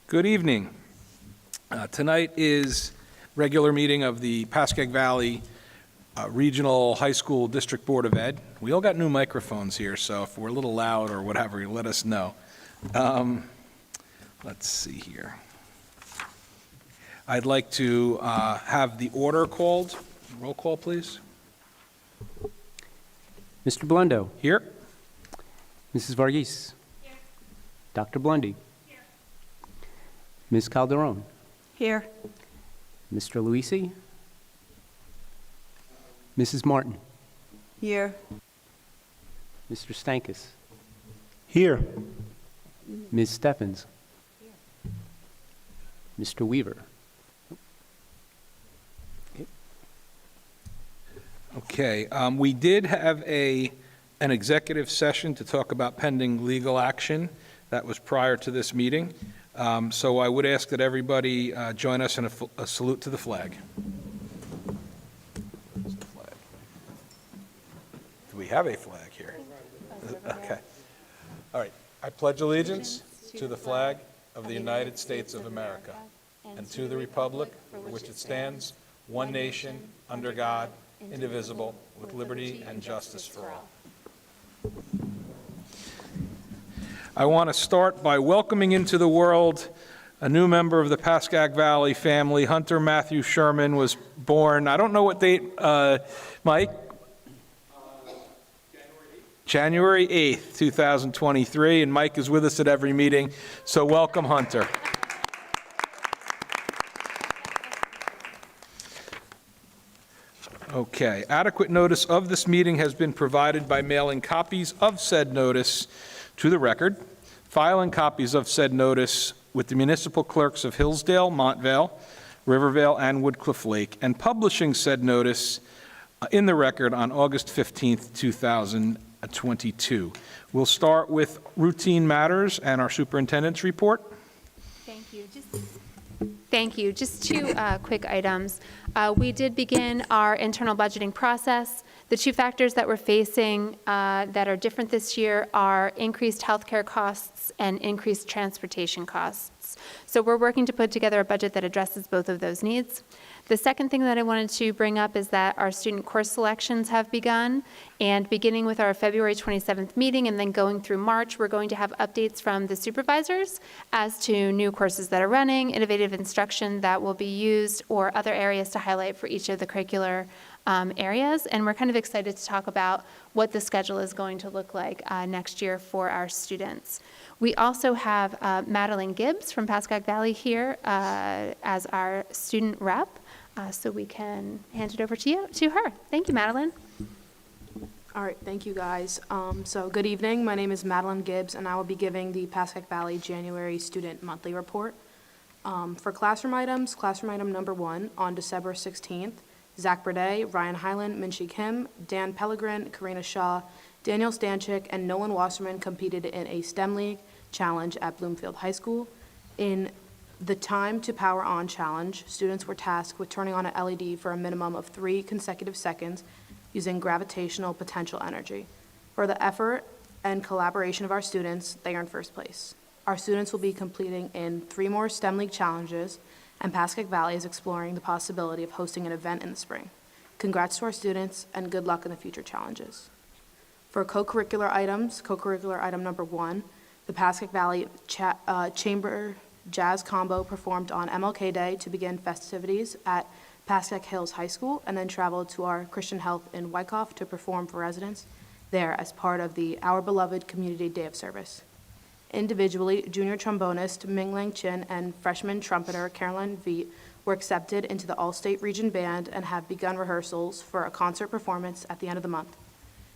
Good evening. Tonight is regular meeting of the Pascack Valley Regional High School District Board of Ed. We all got new microphones here, so if we're a little loud or whatever, let us know. Let's see here. I'd like to have the order called. Roll call, please. Mr. Blundo. Here. Mrs. Varghese. Here. Dr. Blundy. Here. Ms. Calderon. Here. Mr. Luisi. Mrs. Martin. Here. Mr. Stankus. Here. Ms. Steffens. Mr. Weaver. Okay, we did have an executive session to talk about pending legal action. That was prior to this meeting. So I would ask that everybody join us in a salute to the flag. Do we have a flag here? Okay. All right. I pledge allegiance to the flag of the United States of America and to the republic for which it stands, one nation, under God, indivisible, with liberty and justice for all. I want to start by welcoming into the world a new member of the Pascack Valley family. Hunter Matthew Sherman was born, I don't know what date, Mike? January 8th, 2023, and Mike is with us at every meeting, so welcome, Hunter. Okay, adequate notice of this meeting has been provided by mailing copies of said notice to the record, filing copies of said notice with the municipal clerks of Hillsdale, Montvale, Rivervale, and Woodcliff Lake, and publishing said notice in the record on August 15th, 2022. We'll start with routine matters and our superintendent's report. Thank you. Just two quick items. We did begin our internal budgeting process. The two factors that we're facing that are different this year are increased healthcare costs and increased transportation costs. So we're working to put together a budget that addresses both of those needs. The second thing that I wanted to bring up is that our student course selections have begun, and beginning with our February 27th meeting and then going through March, we're going to have updates from the supervisors as to new courses that are running, innovative instruction that will be used, or other areas to highlight for each of the curricular areas. And we're kind of excited to talk about what the schedule is going to look like next year for our students. We also have Madeline Gibbs from Pascack Valley here as our student rep. So we can hand it over to her. Thank you, Madeline. All right, thank you guys. So good evening, my name is Madeline Gibbs, and I will be giving the Pascack Valley January Student Monthly Report. For classroom item number 1, on December 16th, Zach Berde, Ryan Hyland, Minshi Kim, Dan Pellegrin, Karina Shaw, Daniel Stanchik, and Nolan Wasserman competed in a STEM League challenge at Bloomfield High School. In the Time to Power On challenge, students were tasked with turning on an LED for a minimum of 3 consecutive seconds using gravitational potential energy. For the effort and collaboration of our students, they earned first place. Our students will be completing in 3 more STEM League challenges, and Pascack Valley is exploring the possibility of hosting an event in the spring. Congrats to our students, and good luck in the future challenges. For co-curricular item number 1, the Pascack Valley Chamber Jazz Combo performed on MLK Day to begin festivities at Pascack Hills High School, and then traveled to our Christian Health in Wyckoff to perform for residents there as part of the Our Beloved Community Day of Service. Individually, junior trombonist Ming Lang Chin and freshman trumpeter Carolyn Veet were accepted into the All-State Region Band and have begun rehearsals for a concert performance at the end of the month.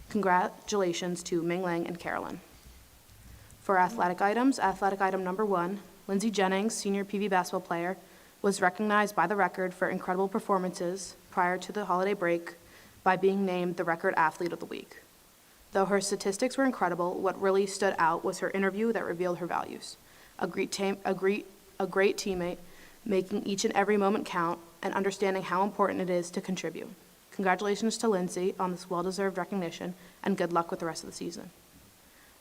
Congratulations to Ming Lang and Carolyn. For athletic item number 1, Lindsay Jennings, senior PV basketball player, was recognized by the Record for incredible performances prior to the holiday break by being named the Record Athlete of the Week. Though her statistics were incredible, what really stood out was her interview that revealed her values. A great teammate, making each and every moment count, and understanding how important it is to contribute. Congratulations to Lindsay on this well-deserved recognition, and good luck with the rest of the season.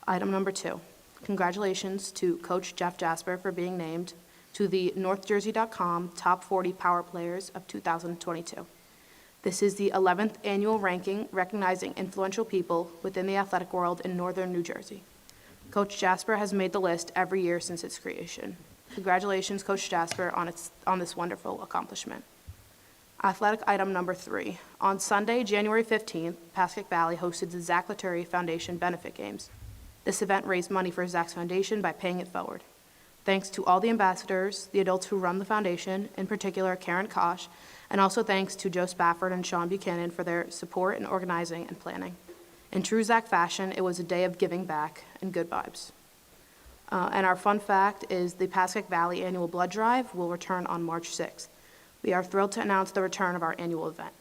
Item number 2. Congratulations to Coach Jeff Jasper for being named to the NorthJersey.com Top 40 Power Players of 2022. This is the 11th annual ranking recognizing influential people within the athletic world in northern New Jersey. Coach Jasper has made the list every year since its creation. Congratulations, Coach Jasper, on this wonderful accomplishment. Athletic item number 3. On Sunday, January 15th, Pascack Valley hosted the Zach Laturi Foundation Benefit Games. This event raised money for Zach's foundation by paying it forward. Thanks to all the ambassadors, the adults who run the foundation, in particular Karen Kosh, and also thanks to Joe Spafford and Sean Buchanan for their support in organizing and planning. In true Zach fashion, it was a day of giving back and good vibes. And our fun fact is the Pascack Valley Annual Blood Drive will return on March 6th. We are thrilled to announce the return of our annual event.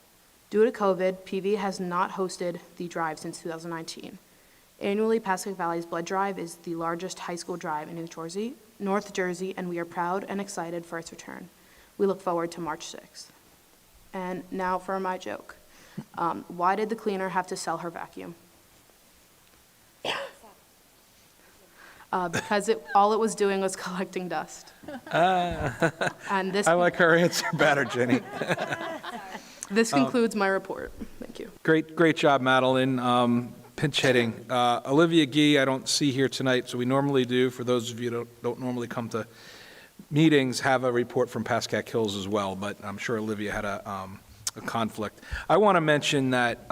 Due to COVID, PV has not hosted the drive since 2019. Annually, Pascack Valley's Blood Drive is the largest high school drive in North Jersey, and we are proud and excited for its return. We look forward to March 6th. And now for my joke. Why did the cleaner have to sell her vacuum? Because all it was doing was collecting dust. And this I like her answer better, Jenny. this concludes my report. Thank you. Great job, Madeline. Pinch hitting. Olivia Gee, I don't see here tonight, so we normally do, for those of you who don't normally come to meetings, have a report from Pascack Hills as well, but I'm sure Olivia had a conflict. I want to mention that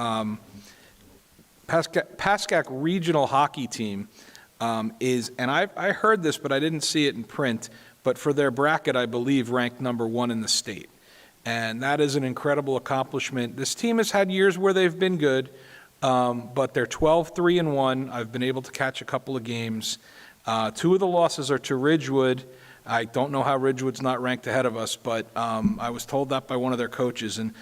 Pascack Regional Hockey Team is, and I heard this, but I didn't see it in print, but for their bracket, I believe, ranked number 1 in the state. And that is an incredible accomplishment. This team has had years where they've been good, but they're 12-3-1. I've been able to catch a couple of games. 2 of the losses are to Ridgewood. I don't know how Ridgewood's not ranked ahead of us, but I was told that by one of their coaches. And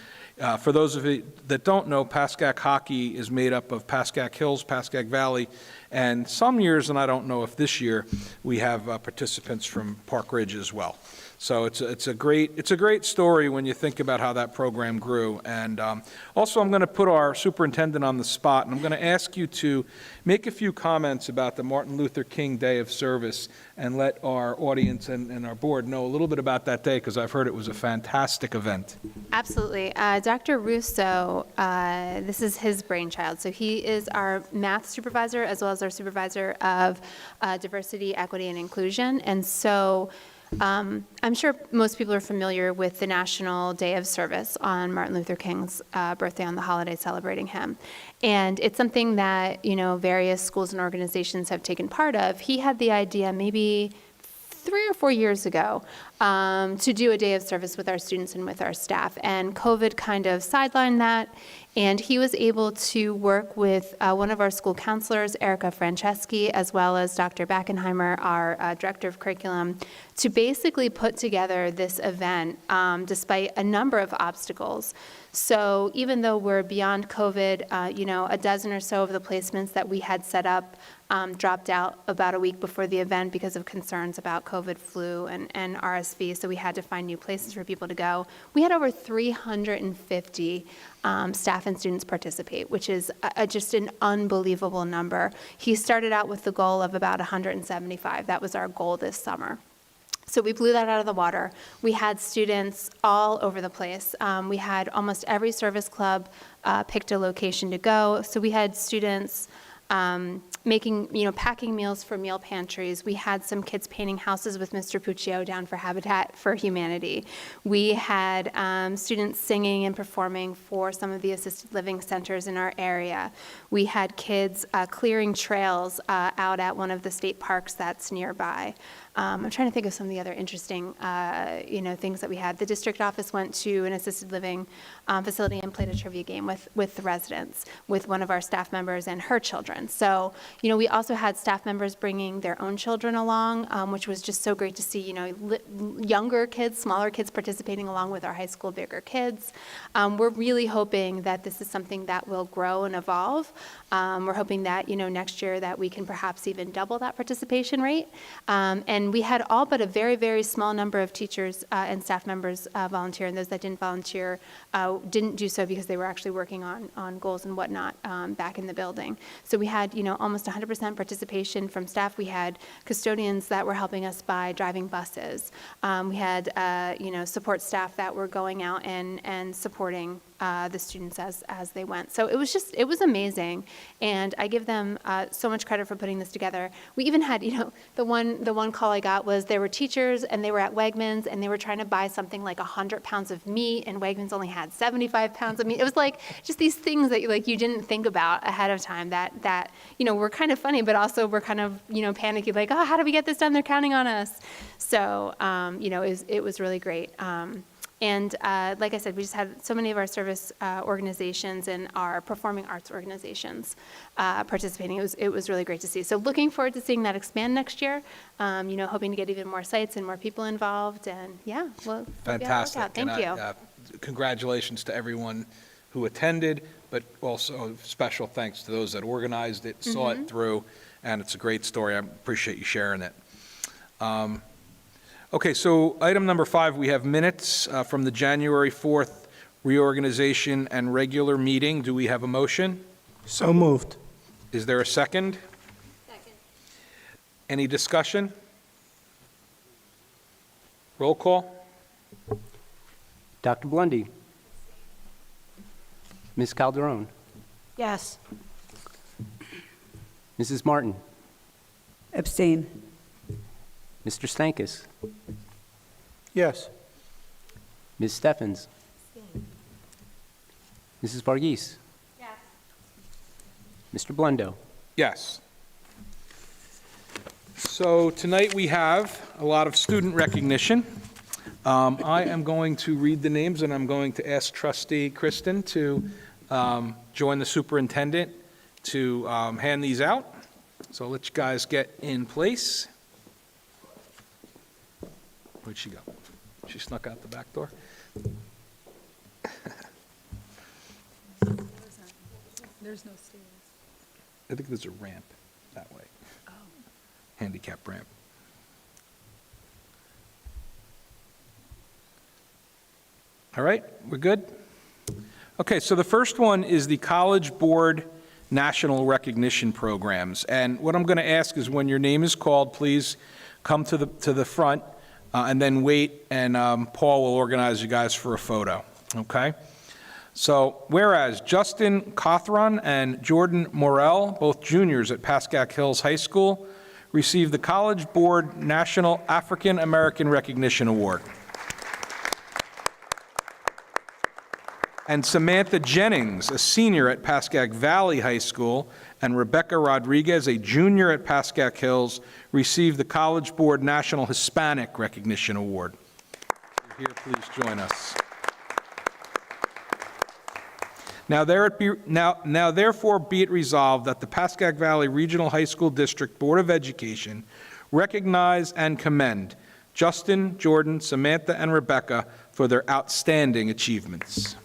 for those of you that don't know, Pascack hockey is made up of Pascack Hills, Pascack Valley, and some years, and I don't know if this year, we have participants from Park Ridge as well. So it's a great story when you think about how that program grew. And also, I'm going to put our superintendent on the spot, and I'm going to ask you to make a few comments about the Martin Luther King Day of Service and let our audience and our board know a little bit about that day, because I've heard it was a fantastic event. Absolutely. Dr. Russo, this is his brainchild. So he is our math supervisor as well as our supervisor of diversity, equity, and inclusion. And so I'm sure most people are familiar with the National Day of Service on Martin Luther King's birthday, on the holiday celebrating him. And it's something that, various schools and organizations have taken part of. He had the idea maybe 3 or 4 years ago to do a day of service with our students and with our staff. And COVID kind of sidelined that. And he was able to work with one of our school counselors, Erica Franceschi, as well as Dr. Backenheimer, our director of curriculum, to basically put together this event despite a number of obstacles. So even though we're beyond COVID, a dozen or so of the placements that we had set up dropped out about a week before the event because of concerns about COVID, flu, and RSV, so we had to find new places for people to go. We had over 350 staff and students participate, which is just an unbelievable number. He started out with the goal of about 175. That was our goal this summer. So we blew that out of the water. We had students all over the place. We had almost every service club picked a location to go. So we had students packing meals for meal pantries. We had some kids painting houses with Mr. Puccio down for Habitat for Humanity. We had students singing and performing for some of the assisted living centers in our area. We had kids clearing trails out at one of the state parks that's nearby. I'm trying to think of some of the other interesting, things that we had. The district office went to an assisted living facility and played a trivia game with the residents, with one of our staff members and her children. So, we also had staff members bringing their own children along, which was just so great to see, younger kids, smaller kids participating along with our high school bigger kids. We're really hoping that this is something that will grow and evolve. We're hoping that, next year that we can perhaps even double that participation rate. And we had all but a very, very small number of teachers and staff members volunteer, and those that didn't volunteer didn't do so because they were actually working on goals and whatnot back in the building. So we We had, almost 100% participation from staff. We had custodians that were helping us by driving buses. We had, support staff that were going out and supporting the students as they went. So it was amazing. And I give them so much credit for putting this together. We even had, the one call I got was there were teachers and they were at Wegmans and they were trying to buy something like 100 pounds of meat and Wegmans only had 75 pounds of meat. It was like just these things that you didn't think about ahead of time that were kind of funny, but also were kind of, panicky, like, oh, how do we get this done? They're counting on us. So, it was really great. And like I said, we just had so many of our service organizations and our performing arts organizations participating. It was really great to see. So looking forward to seeing that expand next year, hoping to get even more sites and more people involved. And yeah, well, Fantastic. Thank you. Congratulations to everyone who attended, but also special thanks to those that organized it, saw it through, and it's a great story. I appreciate you sharing it. Okay, so item number 5, we have minutes from the January 4th reorganization and regular meeting. Do we have a motion? So moved. Is there a second? Second. Any discussion? Roll call? Dr. Blundy. Ms. Calderon. Yes. Mrs. Martin. Abstain. Mr. Stankus. Yes. Ms. Steffens. Mrs. Varghese. Yes. Mr. Blundo. Yes. So tonight we have a lot of student recognition. I am going to read the names, and I'm going to ask Trustee Kristen to join the superintendent to hand these out. So I'll let you guys get in place. Where'd she go? She snuck out the back door? There's no stairs. I think there's a ramp that way. Oh. Handicap ramp. All right, we're good? Okay, so the first one is the College Board National Recognition Programs. And what I'm going to ask is when your name is called, please come to the front and then wait, and Paul will organize you guys for a photo, okay? So, whereas Justin Cothron and Jordan Morell, both juniors at Pascack Hills High School, received the College Board National African American Recognition Award. And Samantha Jennings, a senior at Pascack Valley High School, and Rebecca Rodriguez, a junior at Pascack Hills, received the College Board National Hispanic Recognition Award. If you're here, please join us. Now therefore be it resolved that the Pascack Valley Regional High School District Board of Education recognize and commend Justin, Jordan, Samantha, and Rebecca for their outstanding achievements.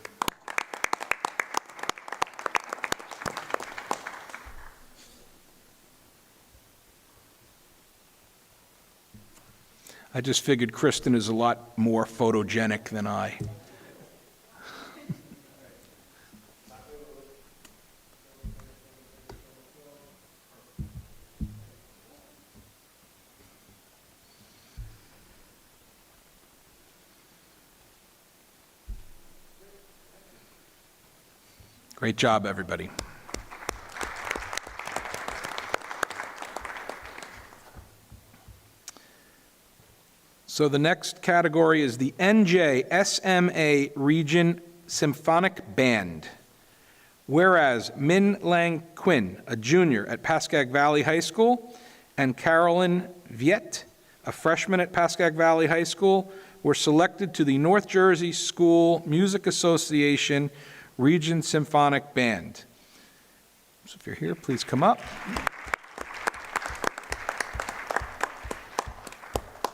I just figured Kristen is a lot more photogenic than I. Great job, everybody. So the next category is the NJSMA Region Symphonic Band. Whereas Min Lang Quinn, a junior at Pascack Valley High School, and Carolyn Viet, a freshman at Pascack Valley High School, were selected to the North Jersey School Music Association Region Symphonic Band. So if you're here, please come up.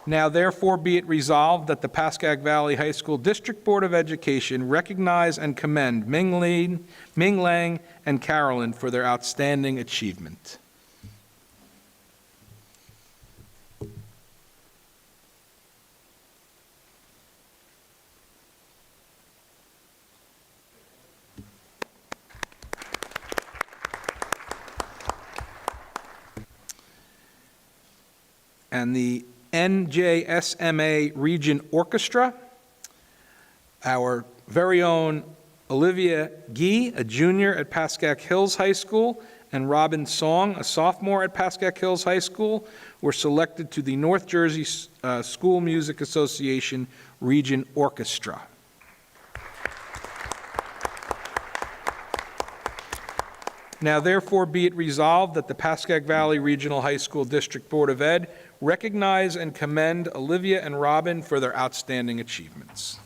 Now therefore be it resolved that the Pascack Valley High School District Board of Education recognize and commend Ming Lang and Carolyn for their outstanding achievement. and the NJSMA Region Orchestra, our very own Olivia Gee, a junior at Pascack Hills High School, and Robin Song, a sophomore at Pascack Hills High School, were selected to the North Jersey School Music Association Region Orchestra. Now therefore be it resolved that the Pascack Valley Regional High School District Board of Ed recognize and commend Olivia and Robin for their outstanding achievements.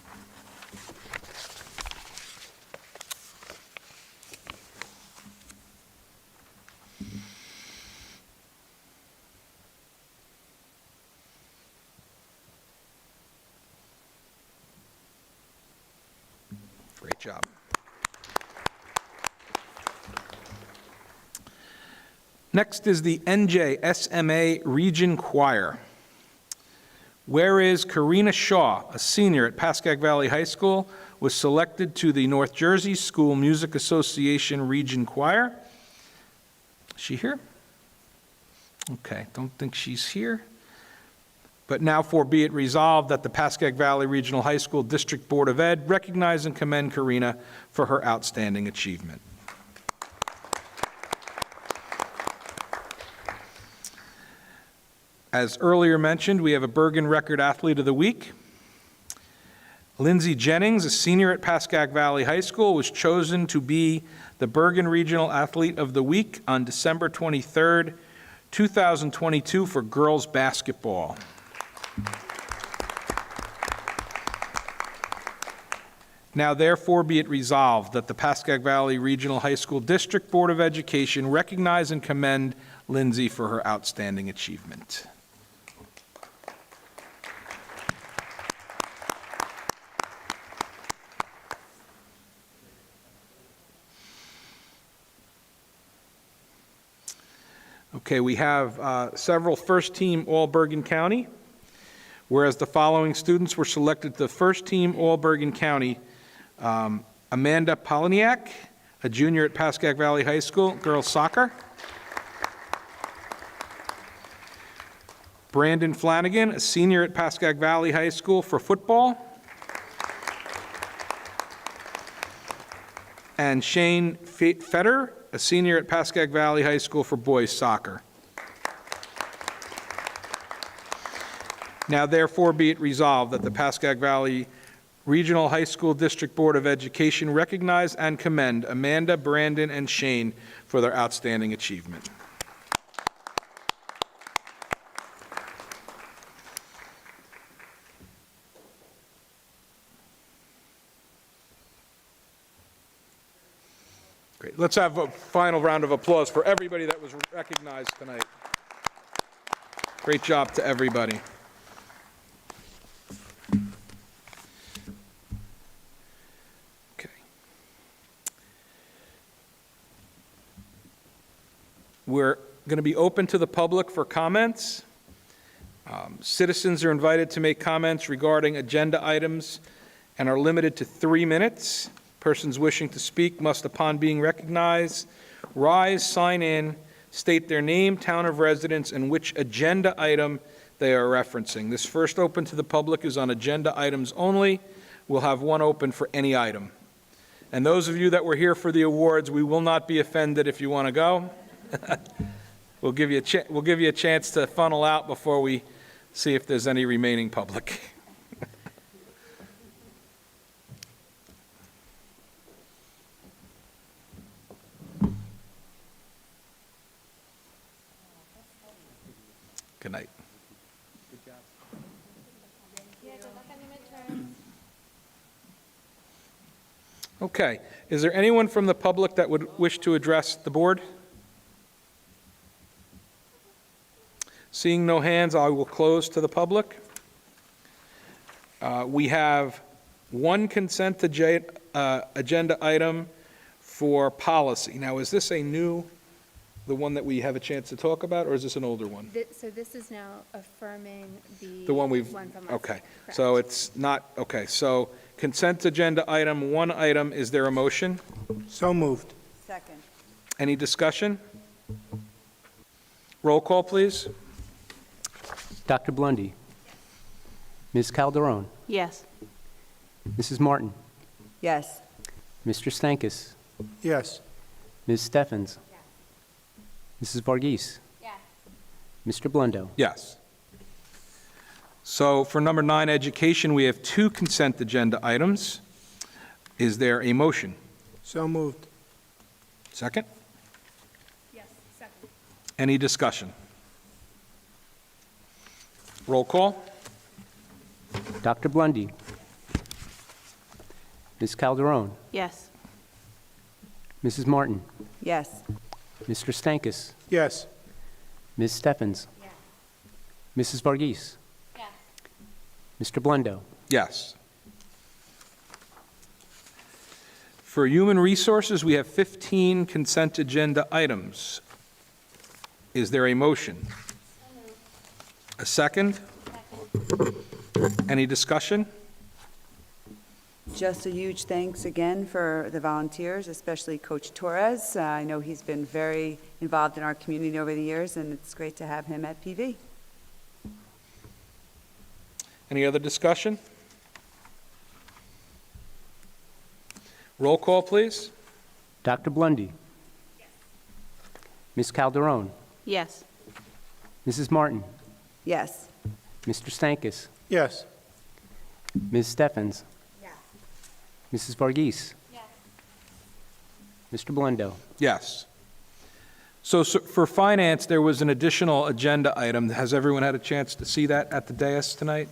Great job. Next is the NJSMA Region Choir. Whereas Karina Shaw, a senior at Pascack Valley High School, was selected to the North Jersey School Music Association Region Choir. Is she here? Okay, don't think she's here. But now for be it resolved that the Pascack Valley Regional High School District Board of Ed recognize and commend Karina for her outstanding achievement. As earlier mentioned, we have a Bergen Record Athlete of the Week. Lindsay Jennings, a senior at Pascack Valley High School, was chosen to be the Bergen Regional Athlete of the Week on December 23rd, 2022 for girls basketball. Now therefore be it resolved that the Pascack Valley Regional High School District Board of Education recognize and commend Lindsay for her outstanding achievement. Okay, we have several first-team All-Bergen County, whereas the following students were selected to the first-team All-Bergen County. Amanda Poliniak, a junior at Pascack Valley High School, girls soccer. Brandon Flanagan, a senior at Pascack Valley High School for football. And Shane Fetter, a senior at Pascack Valley High School for boys soccer. Now therefore be it resolved that the Pascack Valley Regional High School District Board of Education recognize and commend Amanda, Brandon, and Shane for their outstanding achievement. Great. Let's have a final round of applause for everybody that was recognized tonight. Great job to everybody. Okay. We're going to be open to the public for comments. Citizens are invited to make comments regarding agenda items and are limited to 3 minutes. Persons wishing to speak must, upon being recognized, rise, sign in, state their name, town of residence, and which agenda item they are referencing. This first open to the public is on agenda items only. We'll have one open for any item. And those of you that were here for the awards, we will not be offended if you want to go. We'll give you a chance to funnel out before we see if there's any remaining public. Good night. Okay. Is there anyone from the public that would wish to address the board? Seeing no hands, I will close to the public. We have one consent agenda item for policy. Now, is this the one that we have a chance to talk about, or is this an older one? So this is now affirming The one from last okay. week, correct. So it's not, okay, so consent agenda item, one item, is there a motion? So moved. Second. Any discussion? Roll call, please. Dr. Blundy. Ms. Calderon. Yes. Mrs. Martin. Yes. Mr. Stankus. Yes. Ms. Steffens. Mrs. Varghese. Mr. Blundo. Yes. So for number 9, education, we have 2 consent agenda items. Is there a motion? So moved. Second? Yes, second. Any discussion? Roll call? Dr. Blundy. Ms. Calderon. Yes. Mrs. Martin. Yes. Mr. Stankus. Yes. Ms. Steffens. Mrs. Varghese. Mr. Blundo. Yes. For human resources, we have 15 consent agenda items. Is there a motion? A second? Any discussion? Just a huge thanks again for the volunteers, especially Coach Torres. I know he's been very involved in our community over the years, and it's great to have him at PV. Any other discussion? Roll call, please. Dr. Blundy. Ms. Calderon. Yes. Mrs. Martin. Yes. Mr. Stankus. Yes. Ms. Steffens. Mrs. Varghese. Mr. Blundo. Yes. So for finance, there was an additional agenda item. Has everyone had a chance to see that at the dais tonight?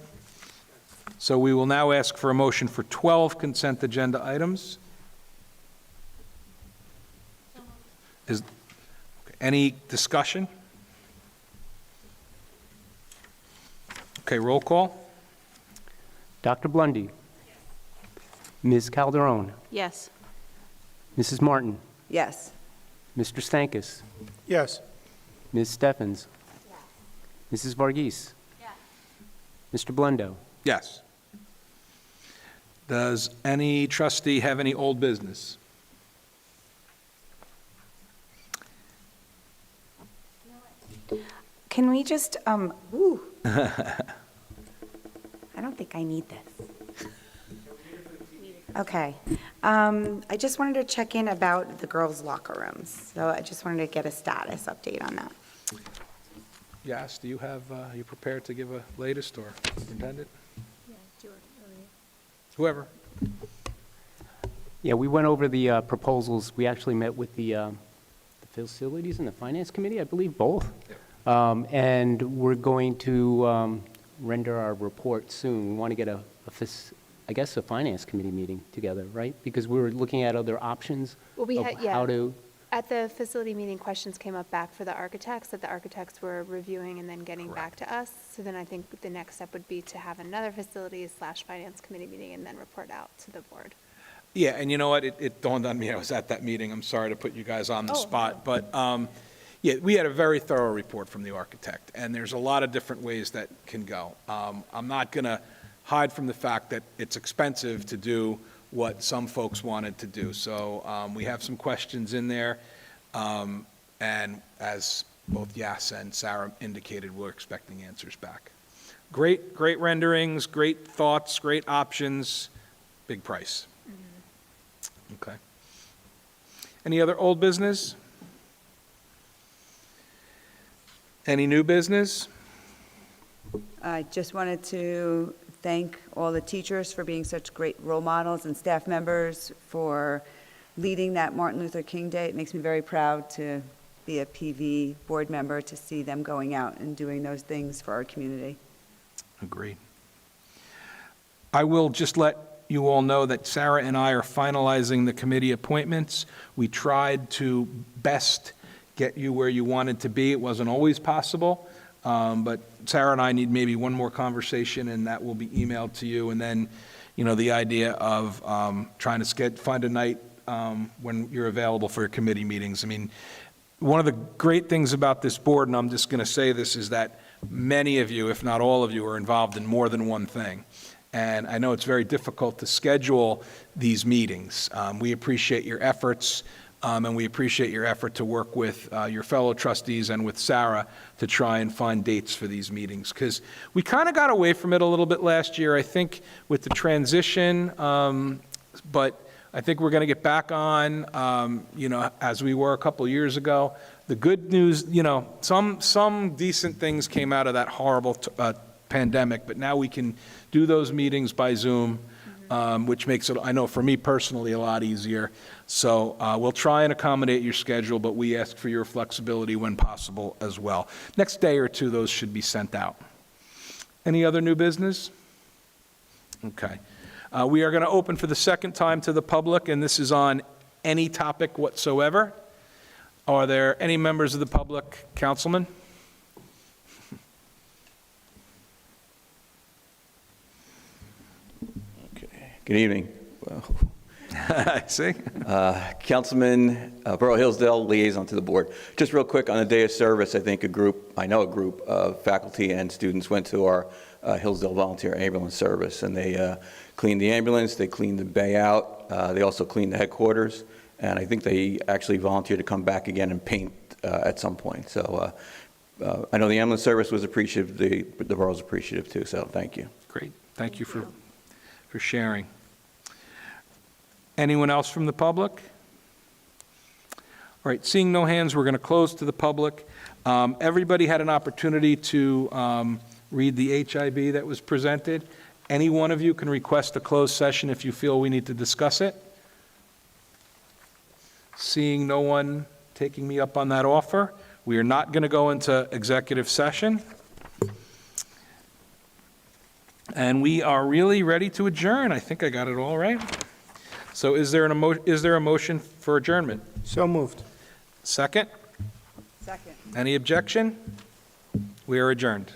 So we will now ask for a motion for 12 consent agenda items. Any discussion? Okay, roll call. Dr. Blundy. Ms. Calderon. Yes. Mrs. Martin. Yes. Mr. Stankus. Yes. Ms. Steffens. Mrs. Varghese. Mr. Blundo. Yes. Does any trustee have any old business? Can we just, ooh. I don't think I need this. Okay. I just wanted to check in about the girls' locker rooms. So I just wanted to get a status update on that. Yes, do you have, are you prepared to give a latest, or superintendent? Whoever. Yeah, we went over the proposals. We actually met with the Facilities and the Finance Committee, I believe, both. And we're going to render our report soon. We want to get a Finance Committee meeting together, right? Because we were looking at other options Well, we of had, how to, At the facility meeting, questions came up back for the architects, that the architects were reviewing and then getting back to us. So then I think the next step would be to have another facilities/finance committee meeting and then report out to the board. Yeah, and you know what, it dawned on me, I was at that meeting, I'm sorry to put you guys on the spot, but, yeah, we had a very thorough report from the architect, and there's a lot of different ways that can go. I'm not going to hide from the fact that it's expensive to do what some folks wanted to do, so we have some questions in there, and as both Yas and Sarah indicated, we're expecting answers back. Great renderings, great thoughts, great options, big price. Okay. Any other old business? Any new business? I just wanted to thank all the teachers for being such great role models and staff members for leading that Martin Luther King Day. It makes me very proud to be a PV board member, to see them going out and doing those things for our community. Agreed. I will just let you all know that Sarah and I are finalizing the committee appointments. We tried to best get you where you wanted to be. It wasn't always possible, but Sarah and I need maybe one more conversation, and that will be emailed to you. And then, you know, the idea of trying to find a night when you're available for your committee meetings. I mean, one of the great things about this board, and I'm just going to say this, is that many of you, if not all of you, are involved in more than one thing. And I know it's very difficult to schedule these meetings. We appreciate your efforts, And we appreciate your effort to work with your fellow trustees and with Sarah to try and find dates for these meetings, because we kind of got away from it a little bit last year, I think, with the transition, but I think we're going to get back on, as we were a couple years ago. The good news, some decent things came out of that horrible pandemic, but now we can do those meetings by Zoom, which makes it, I know for me personally, a lot easier. So we'll try and accommodate your schedule, but we ask for your flexibility when possible as well. Next day or two, those should be sent out. Any other new business? Okay. We are going to open for the second time to the public, and this is on any topic whatsoever. Are there any members of the public? Councilman? Okay. Good evening. I see. Councilman, Borough Hillsdale, liaison to the board. Just real quick, on the day of service, I think a group of faculty and students went to our Hillsdale Volunteer Ambulance Service, and they cleaned the ambulance, they cleaned the bay out, they also cleaned the headquarters, and I think they actually volunteered to come back again and paint at some point. So I know the ambulance service was appreciative, the borough's appreciative too, so thank you. Great. Thank you for sharing. Anyone else from the public? All right, seeing no hands, we're going to close to the public. Everybody had an opportunity to read the HIB that was presented. Any one of you can request a closed session if you feel we need to discuss it. Seeing no one taking me up on that offer, we are not going to go into executive session. And we are really ready to adjourn. I think I got it all right. So is there a motion for adjournment? So moved. Second? Second. Any objection? We are adjourned.